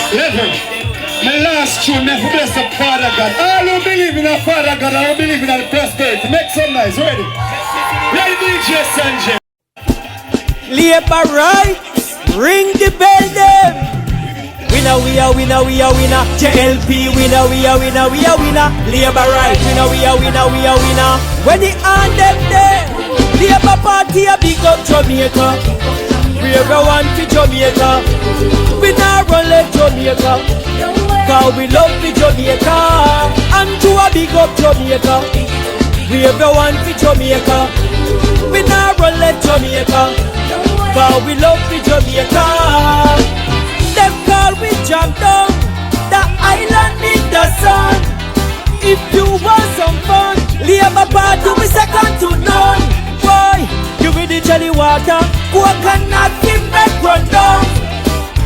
Listen. My last tune, never bless the Father God. All who believe in a Father God, all who believe in a prosperity. Make some noise. Ready? Ready, DJ Sanjay. Labour right, ring the bell them. Winner, we are winner, we are winner. JLP winner, we are winner, we are winner. Labour right, winner, we are winner, we are winner. When the hand them there, Labour Party a big up Jamaica. We everyone for Jamaica. We now run like Jamaica. Cause we love the Jamaica. And to a big up Jamaica. We everyone for Jamaica. We now run like Jamaica. Cause we love the Jamaica. Them call we jam down the island in the sun. If you want some fun, Labour Party we second to none. Boy, you with the jelly water, coconut give make run down.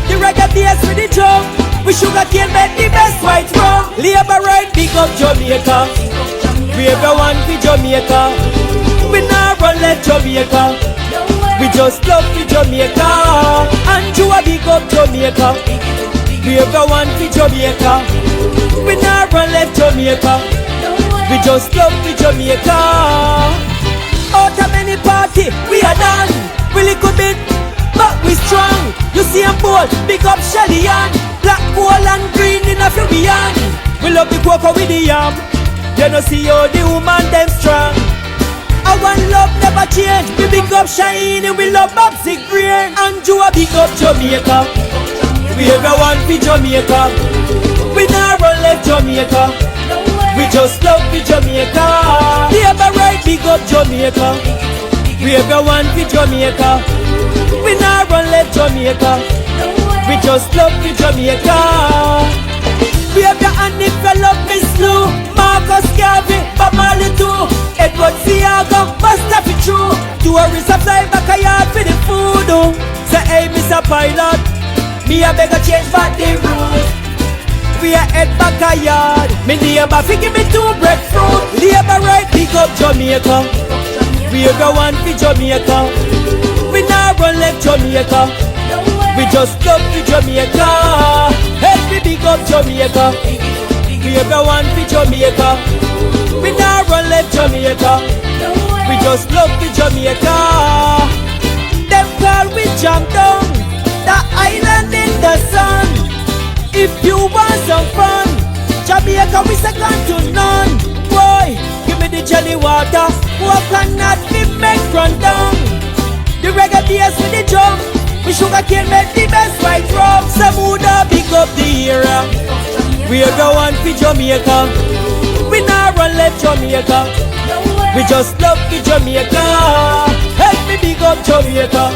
The reggae bass with the drum, we sugar cane make the best white rum. Labour right big up Jamaica. We everyone for Jamaica. We not run like Jamaica. We just love the Jamaica. And you a big up Jamaica. We everyone for Jamaica. We not run like Jamaica. We just love the Jamaica. Out of many party, we are done. We little bit, but we strong. You see a bold, big up Shelly and black, gold and green in a few beyond. We love the cocoa with the yam. You know see how the woman them strong. Our love never change. We big up Shiny, we love Babsy Green. And you a big up Jamaica. We everyone for Jamaica. We not run like Jamaica. We just love the Jamaica. Labour right big up Jamaica. We everyone for Jamaica. We not run like Jamaica. We just love the Jamaica. We have your hand if you love me slow. Marcus Garvey, Bob Marley too. Edward Seaga, Master for true. Tourists a fly back a yard for the food. Say hey Mr. Pilot, me a beg a change back the rules. We a head back a yard. Me neighbor fi give me 2 breadfruit. Labour right big up Jamaica. We everyone for Jamaica. We not run like Jamaica. We just love the Jamaica. Help me big up Jamaica. We everyone for Jamaica. We not run like Jamaica. We just love the Jamaica. Them call we jam down the island in the sun. If you want some fun, Jamaica we second to none. Boy, give me the jelly water, coconut we make run down. The reggae bass with the drum, we sugar cane make the best white rum. Samuda big up the era. We are the one for Jamaica. We not run like Jamaica. We just love the Jamaica. Help me big up Jamaica.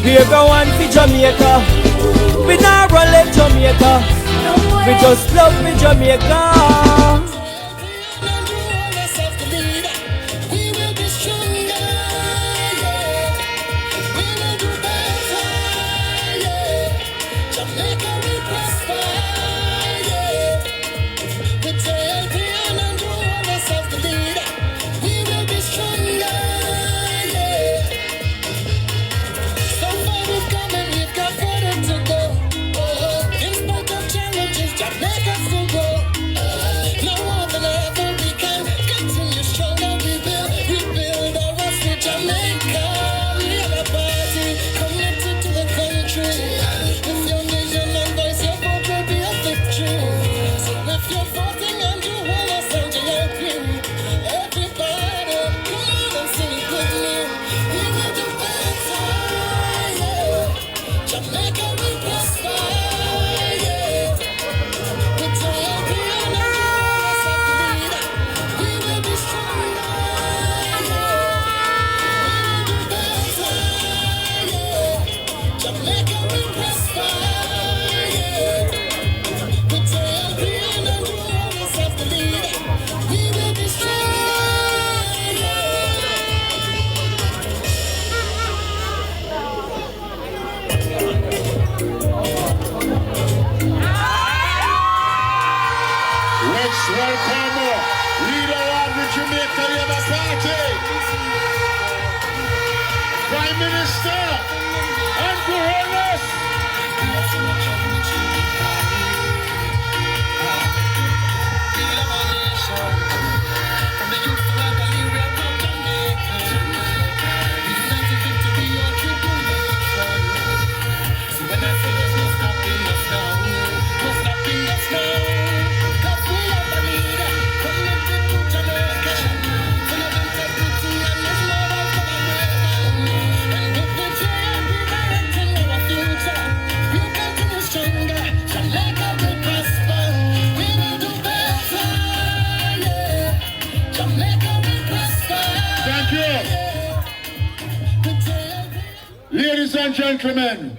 We are the one for Jamaica. We not run like Jamaica. We just love me Jamaica. Jamaica Labour Party. Prime Prime Minister, andrewholness. Thank you. Ladies and gentlemen,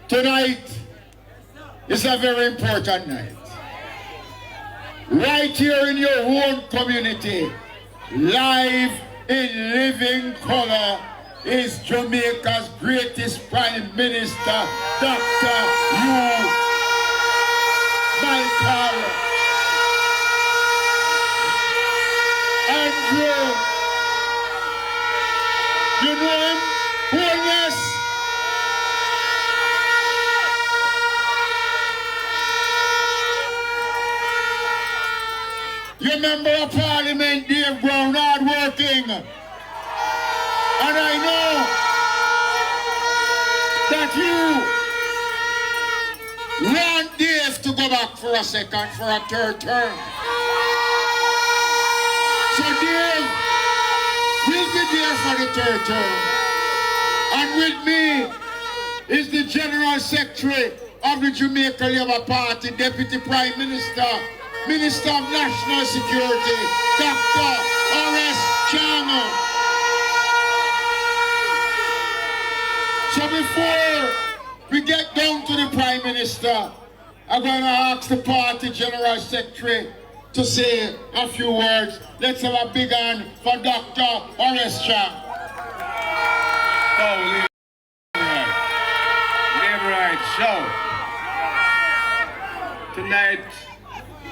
tonight is a very important night. Right here in your own community, live in living color, is Jamaica's greatest Prime Minister, Dr. Michael Andrew. You know him? Wholeness. You member of Parliament, Dave Brown, hard working. And I know that you want Dave to go back for a second, for a third term. So Dave will be there for the third term. And with me is the General Secretary of the Jamaica Labour Party, Deputy Prime Minister, Minister of National Security, Dr. R.S. Chang. So before we get down to the Prime Minister, I'm going to ask the party General Secretary to say a few words. Let's have a big hand for Dr. R.S. Chang. Oh, live right. So,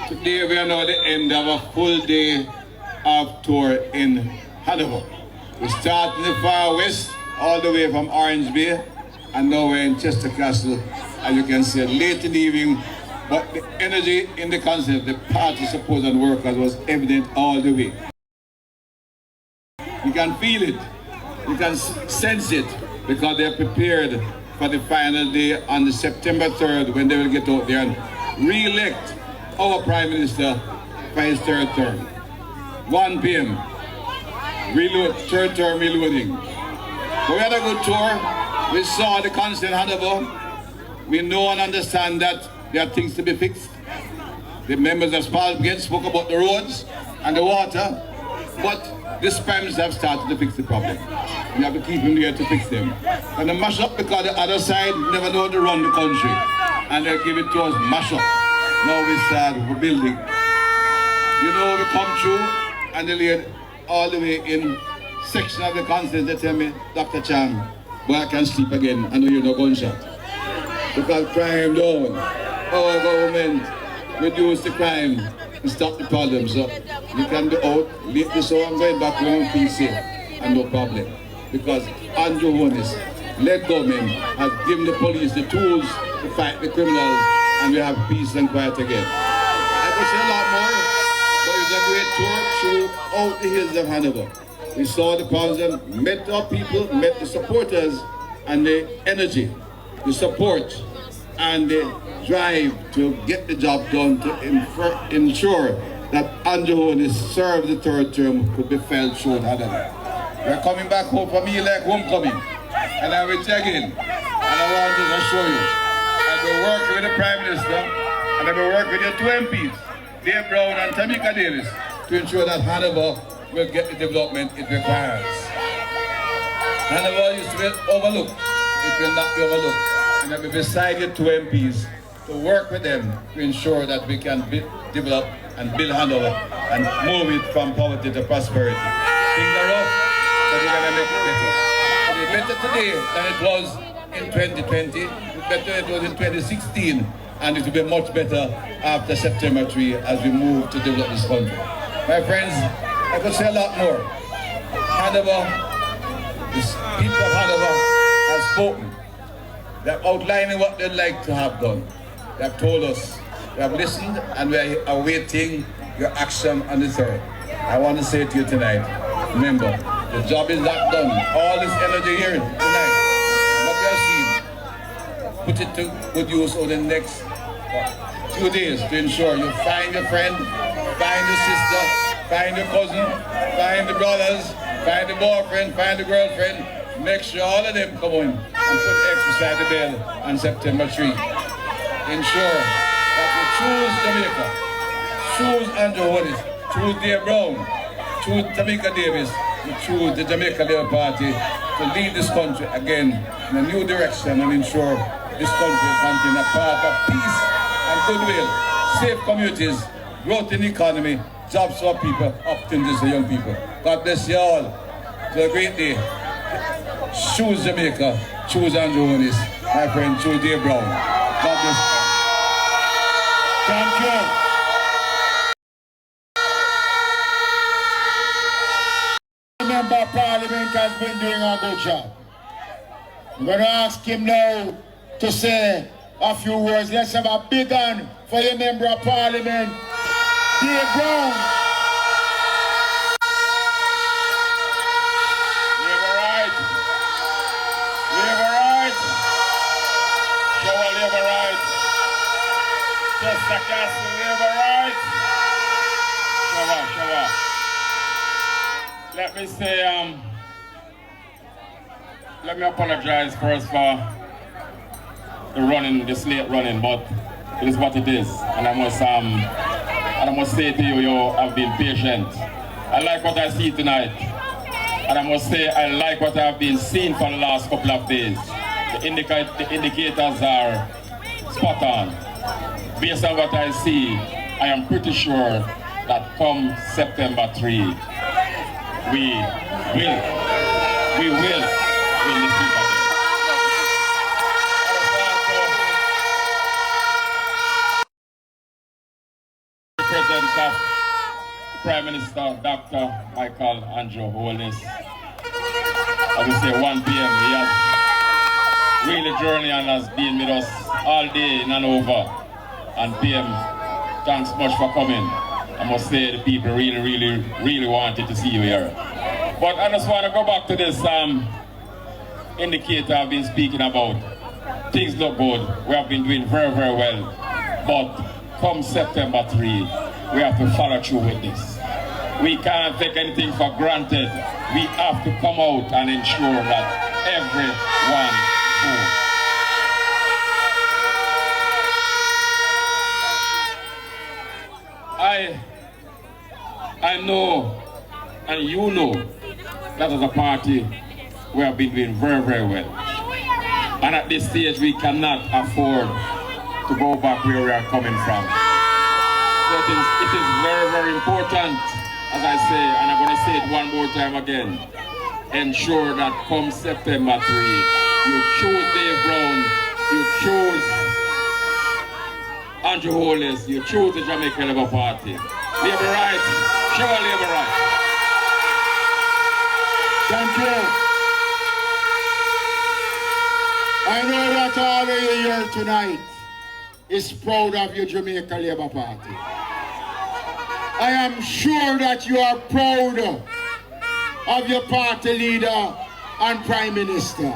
today we are now at the end of a full day of tour in Hanover. We start in the far west, all the way from Orange Bay, and now we're in Chester Castle, as you can see, late in the evening. But the energy in the concept, the party support and workers was evident all the way. You can feel it, you can sense it, because they're prepared for the final day on the September 3rd, when they will get out there and re-elect our Prime Minister for his third term. 1 p.m. Third term reloading. But we had a good tour. We saw the constant Hanover. We know and understand that there are things to be fixed. The members of Parliament spoke about the roads and the water, but the spams have started to fix the problem. We have to keep them there to fix them. And they mash up because the other side never know how to run the country. And they give it to us mash up. Now we start rebuilding. You know, we come through and they laid all the way in section of the conference. They tell me, Dr. Chang, boy, I can sleep again. I know you're no gunshot. Because crime down. Our government reduce the crime and stop the problem. So you can be out, leave the song going back home, feel safe, and no problem. Because andrewholness, led government, has given the police the tools to fight the criminals, and we have peace and quiet again. I could say a lot more, but it was a great tour throughout the hills of Hanover. We saw the problems, met our people, met the supporters, and the energy, the support, and the drive to get the job done to ensure that andrewholness serve the third term could be felt through Hanover. We're coming back home for me like homecoming, and I will check in, and I want to assure you, I will work with the Prime Minister, and I will work with your two MPs, Dave Brown and Jamaica Davis, to ensure that Hanover will get the development it requires. Hanover used to be overlooked. It will not be overlooked. And I will be beside your two MPs to work with them to ensure that we can develop and build Hanover and move it from poverty to prosperity. Things are rough, but we're going to make it better. It's better today than it was in 2020. It's better than it was in 2016. And it will be much better after September 3 as we move to develop this country. My friends, I could say a lot more. Hanover The people of Hanover have spoken. They have outlining what they'd like to have done. They have told us. They have listened, and we are awaiting your action on the 3rd. I want to say to you tonight, remember, the job is not done. All this energy here tonight, what we have seen, put it to good use over the next few days to ensure you find your friend, find your sister, find your cousin, find the brothers, find the boyfriend, find the girlfriend. Make sure all of them come in and put X beside the bell on September 3. Ensure that you choose Jamaica, choose andrewholness, choose Dave Brown, choose Tamika Davis, you choose the Jamaica Labour Party to lead this country again in a new direction and ensure this country will continue a path of peace and goodwill, safe communities, growth in the economy, jobs for people, opportunities for young people. God bless you all. It's a great day. Choose Jamaica, choose andrewholness. My friend, choose Dave Brown. God bless you. Thank you. The Member of Parliament has been doing a good job. I'm going to ask him now to say a few words. Let's have a big hand for the Member of Parliament, Dave Brown. Labour right. Labour right. Shower Labour right. Chester Castle Labour right. Shower. Let me say, let me apologize first for the running, this late running, but it is what it is. And I must say to you, you have been patient. I like what I see tonight. And I must say, I like what I've been seeing for the last couple of days. The indicators are spot on. Based on what I see, I am pretty sure that come September 3, we will win this people. President of Prime Minister Dr. Michael Andrewholness. I will say 1 p.m. He has really journeyed and has been with us all day in Hanover. And PM, thanks much for coming. I must say the people really wanted to see you here. But I just want to go back to this indicator I've been speaking about. Things look good. We have been doing very well. But come September 3, we have to follow through with this. We can't take anything for granted. We have to come out and ensure that everyone votes. I know, and you know, that as a party, we have been doing very well. And at this stage, we cannot afford to go back where we are coming from. So it is very important, as I say, and I'm going to say it one more time again, ensure that come September 3, you choose Dave Brown, you choose andrewholness, you choose the Jamaica Labour Party. Labour right, show Labour right. Thank you. I know that all of you here tonight is proud of your Jamaica Labour Party. I am sure that you are proud of your party leader and Prime Minister.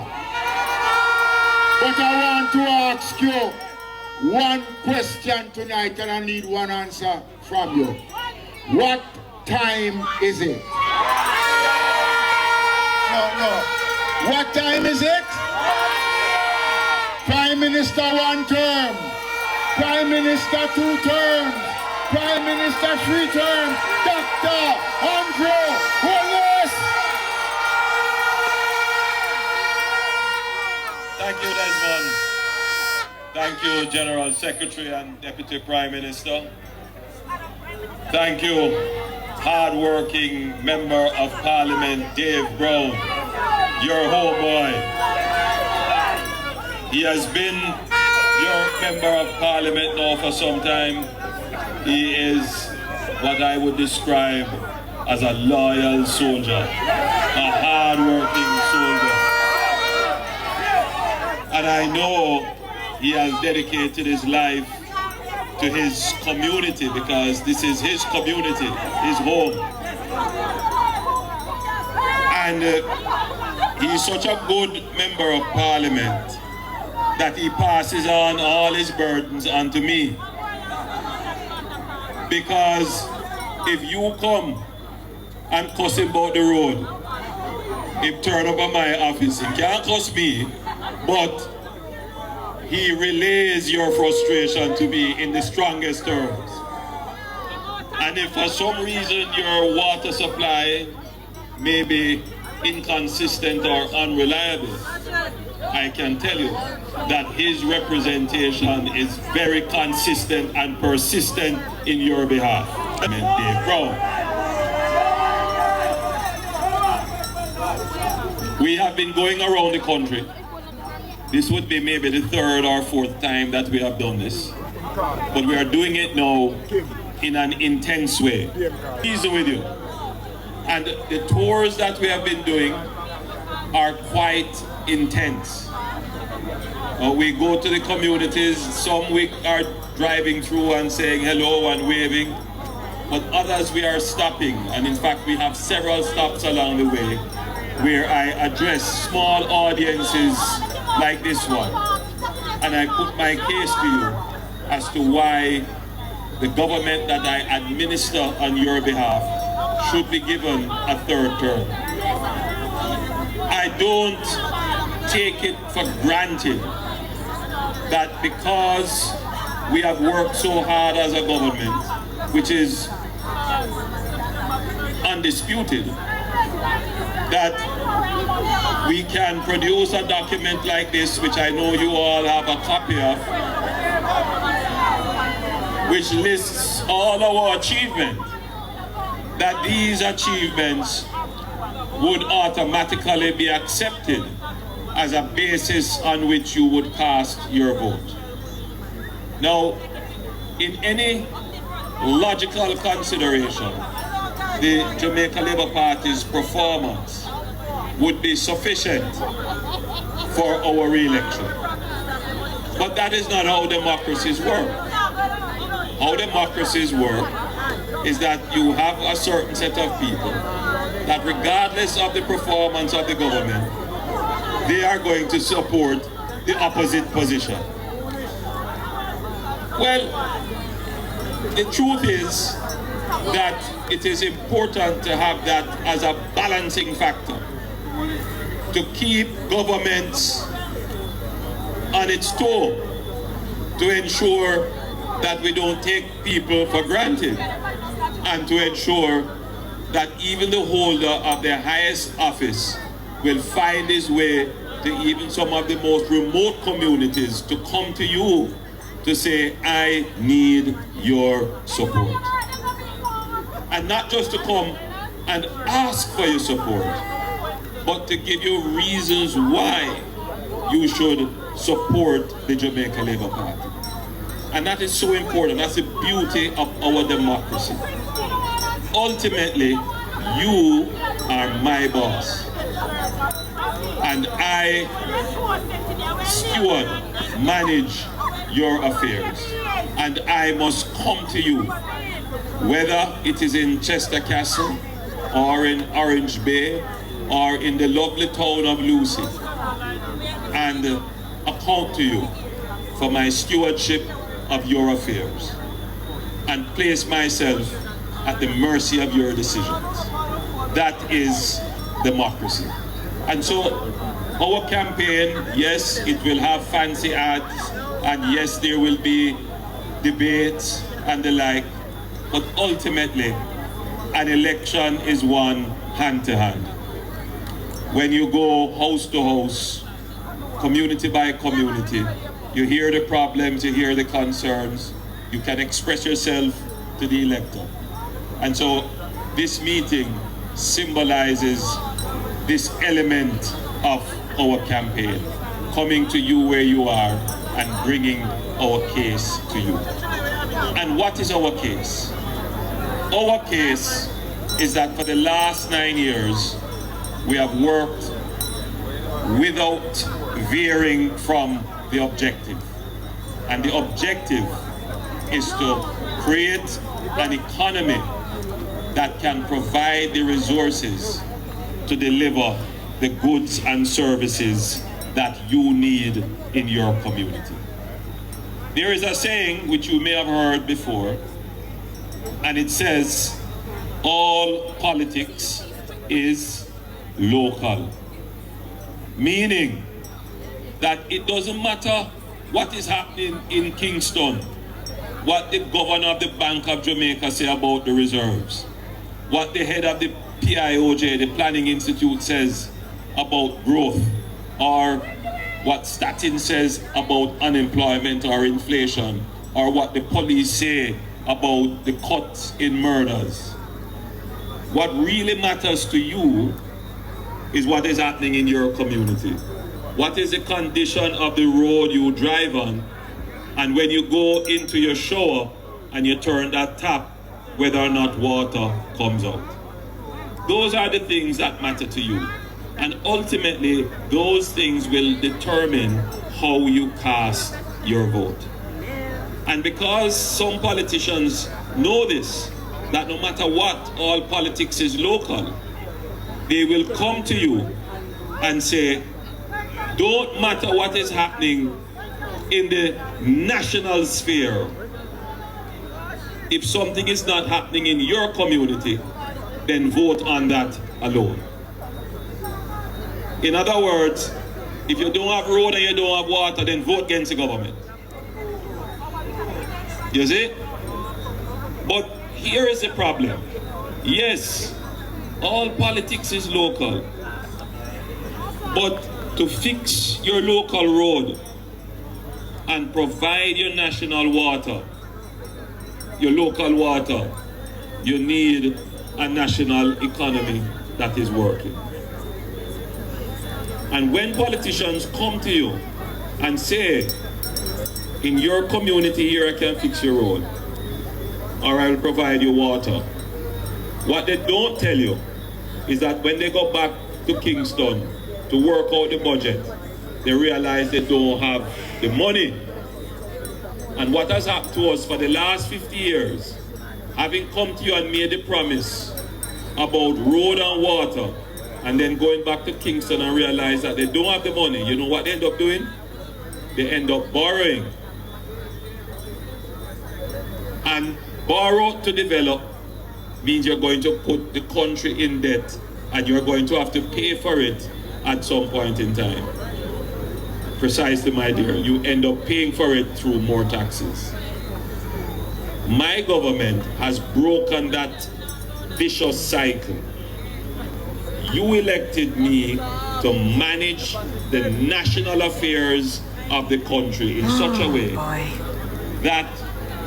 But I want to ask you one question tonight, and I need one answer from you. What time is it? No. What time is it? Prime Minister 1 term, Prime Minister 2 terms, Prime Minister 3 terms, Dr. Andrewholness. Thank you, Desmond. Thank you, General Secretary and Deputy Prime Minister. Thank you, hard-working Member of Parliament Dave Brown, your homeboy. He has been your Member of Parliament now for some time. He is what I would describe as a loyal soldier, a hard-working soldier. And I know he has dedicated his life to his community, because this is his community, his home. And he's such a good member of parliament that he passes on all his burdens onto me. Because if you come and cuss him about the road, he turn up at my office. He can't cuss me, but he relays your frustration to me in the strongest terms. And if for some reason your water supply may be inconsistent or unreliable, I can tell you that his representation is very consistent and persistent in your behalf. We have been going around the country. This would be maybe the third or fourth time that we have done this. But we are doing it now in an intense way. Easy with you. And the tours that we have been doing are quite intense. We go to the communities. Some we are driving through and saying hello and waving, but others we are stopping. And in fact, we have several stops along the way where I address small audiences like this one. And I put my case to you as to why the government that I administer on your behalf should be given a third term. I don't take it for granted that because we have worked so hard as a government, which is undisputed, that we can produce a document like this, which I know you all have a copy of, which lists all our achievements, that these achievements would automatically be accepted as a basis on which you would cast your vote. Now, in any logical consideration, the Jamaica Labour Party's performance would be sufficient for our re-election. But that is not how democracies work. How democracies work is that you have a certain set of people that regardless of the performance of the government, they are going to support the opposite position. Well, the truth is that it is important to have that as a balancing factor, to keep governments on its toe, to ensure that we don't take people for granted, and to ensure that even the holder of the highest office will find his way to even some of the most remote communities to come to you to say, I need your support. And not just to come and ask for your support, but to give you reasons why you should support the Jamaica Labour Party. And that is so important. That's the beauty of our democracy. Ultimately, you are my boss. And I steward, manage your affairs. And I must come to you, whether it is in Chester Castle, or in Orange Bay, or in the lovely town of Lucea, and account to you for my stewardship of your affairs, and place myself at the mercy of your decisions. That is democracy. And so our campaign, yes, it will have fancy ads, and yes, there will be debates and the like, but ultimately an election is won hand to hand. When you go house to house, community by community, you hear the problems, you hear the concerns, you can express yourself to the elector. And so this meeting symbolizes this element of our campaign, coming to you where you are and bringing our case to you. And what is our case? Our case is that for the last 9 years, we have worked without veering from the objective. And the objective is to create an economy that can provide the resources to deliver the goods and services that you need in your community. There is a saying which you may have heard before, and it says, all politics is local. Meaning that it doesn't matter what is happening in Kingston, what the governor of the Bank of Jamaica say about the reserves, what the head of the PIOJ, the Planning Institute, says about growth, or what Statin says about unemployment or inflation, or what the police say about the cuts in murders. What really matters to you is what is happening in your community. What is the condition of the road you drive on, and when you go into your shower and you turn that tap, whether or not water comes out. Those are the things that matter to you. And ultimately, those things will determine how you cast your vote. And because some politicians know this, that no matter what, all politics is local, they will come to you and say, don't matter what is happening in the national sphere, if something is not happening in your community, then vote on that alone. In other words, if you don't have road and you don't have water, then vote against the government. You see? But here is the problem. Yes, all politics is local. But to fix your local road and provide your national water, your local water, you need a national economy that is working. And when politicians come to you and say, in your community here I can fix your road, or I will provide you water, what they don't tell you is that when they go back to Kingston to work out the budget, they realize they don't have the money. And what has happened to us for the last 50 years, having come to you and made the promise about road and water, and then going back to Kingston and realize that they don't have the money, you know what they end up doing? They end up borrowing. And borrow to develop means you're going to put the country in debt, and you're going to have to pay for it at some point in time. Precisely, my dear, you end up paying for it through more taxes. My government has broken that vicious cycle. You elected me to manage the national affairs of the country in such a way that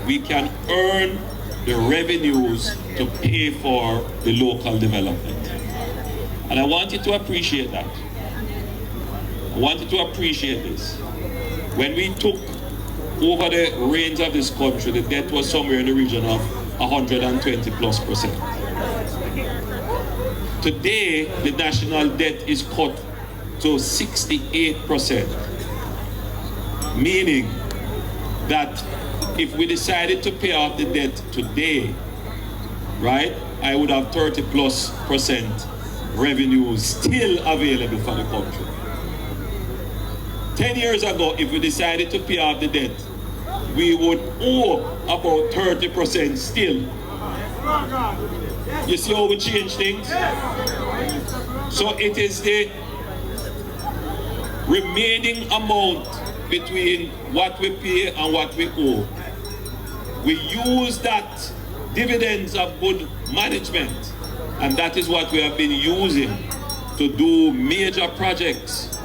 we can earn the revenues to pay for the local development. And I want you to appreciate that. I want you to appreciate this. When we took over the reins of this country, the debt was somewhere in the region of 120+%. Today, the national debt is cut to 68%, meaning that if we decided to pay off the debt today, right, I would have 30+% revenue still available for the country. 10 years ago, if we decided to pay off the debt, we would owe about 30% still. You see how we change things? So it is the remaining amount between what we pay and what we owe. We use that dividends of good management, and that is what we have been using to do major projects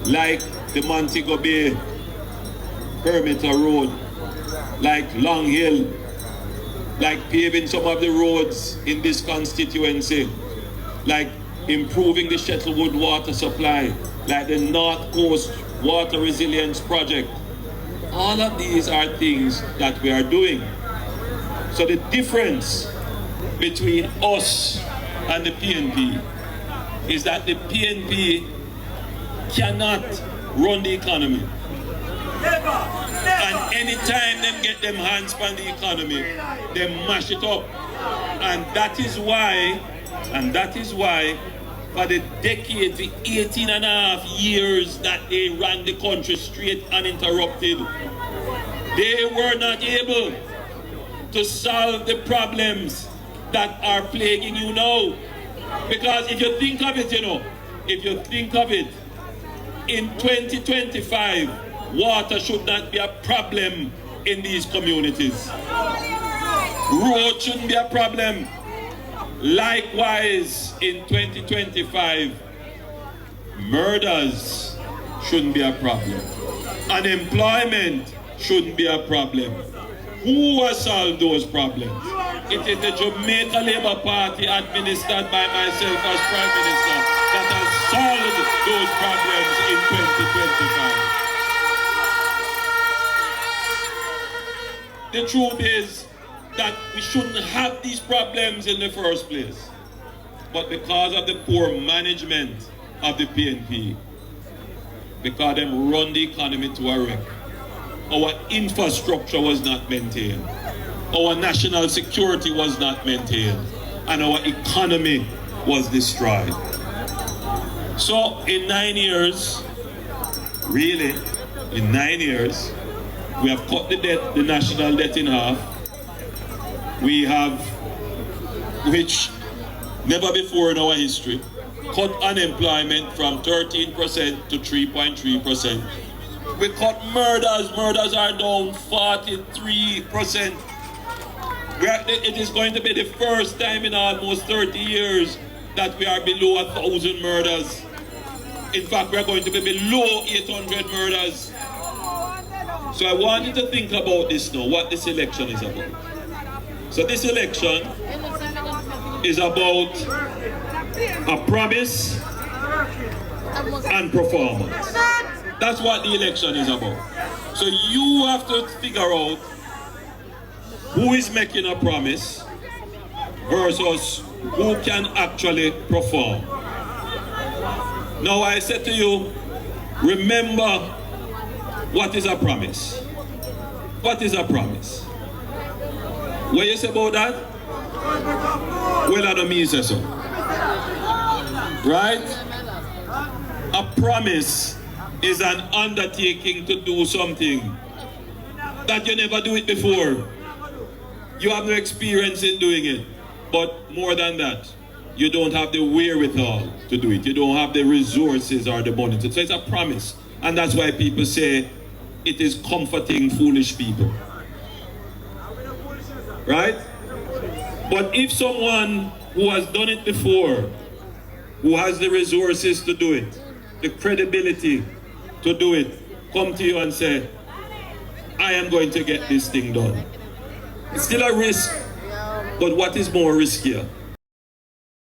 like the Montego Bay Perimeter Road, like Long Hill, like paving some of the roads in this constituency, like improving the Shuttlewood water supply, like the North Coast Water Resilience Project. All of these are things that we are doing. So the difference between us and the PNP is that the PNP cannot run the economy. And anytime them get them hands on the economy, they mash it up. And that is why, for the decades, the 18 and a half years that they ran the country straight uninterrupted, they were not able to solve the problems that are plaguing you now. Because if you think of it, in 2025, water should not be a problem in these communities. Road shouldn't be a problem. Likewise, in 2025, murders shouldn't be a problem. Unemployment shouldn't be a problem. Who has solved those problems? It is the Jamaica Labour Party, administered by myself as Prime Minister, that has solved those problems in 2025. The truth is that we shouldn't have these problems in the first place. But because of the poor management of the PNP, because they run the economy to a wreck, our infrastructure was not maintained, our national security was not maintained, and our economy was destroyed. So in 9 years, really, in 9 years, we have cut the debt, the national debt in half. We have, which never before in our history, cut unemployment from 13% to 3.3%. We cut murders. Murders are down 43%. It is going to be the first time in almost 30 years that we are below 1,000 murders. In fact, we are going to be below 800 murders. So I want you to think about this now, what this election is about. So this election is about a promise and performance. That's what the election is about. So you have to figure out who is making a promise versus who can actually perform. Now I said to you, remember what is a promise. What is a promise? What you say about that? Well, I don't mean say so. Right? A promise is an undertaking to do something that you never do it before. You have no experience in doing it. But more than that, you don't have the wherewithal to do it. You don't have the resources or the money. So it's a promise. And that's why people say it is comforting foolish people. Right? But if someone who has done it before, who has the resources to do it, the credibility to do it, come to you and say, I am going to get this thing done. It's still a risk, but what is more riskier?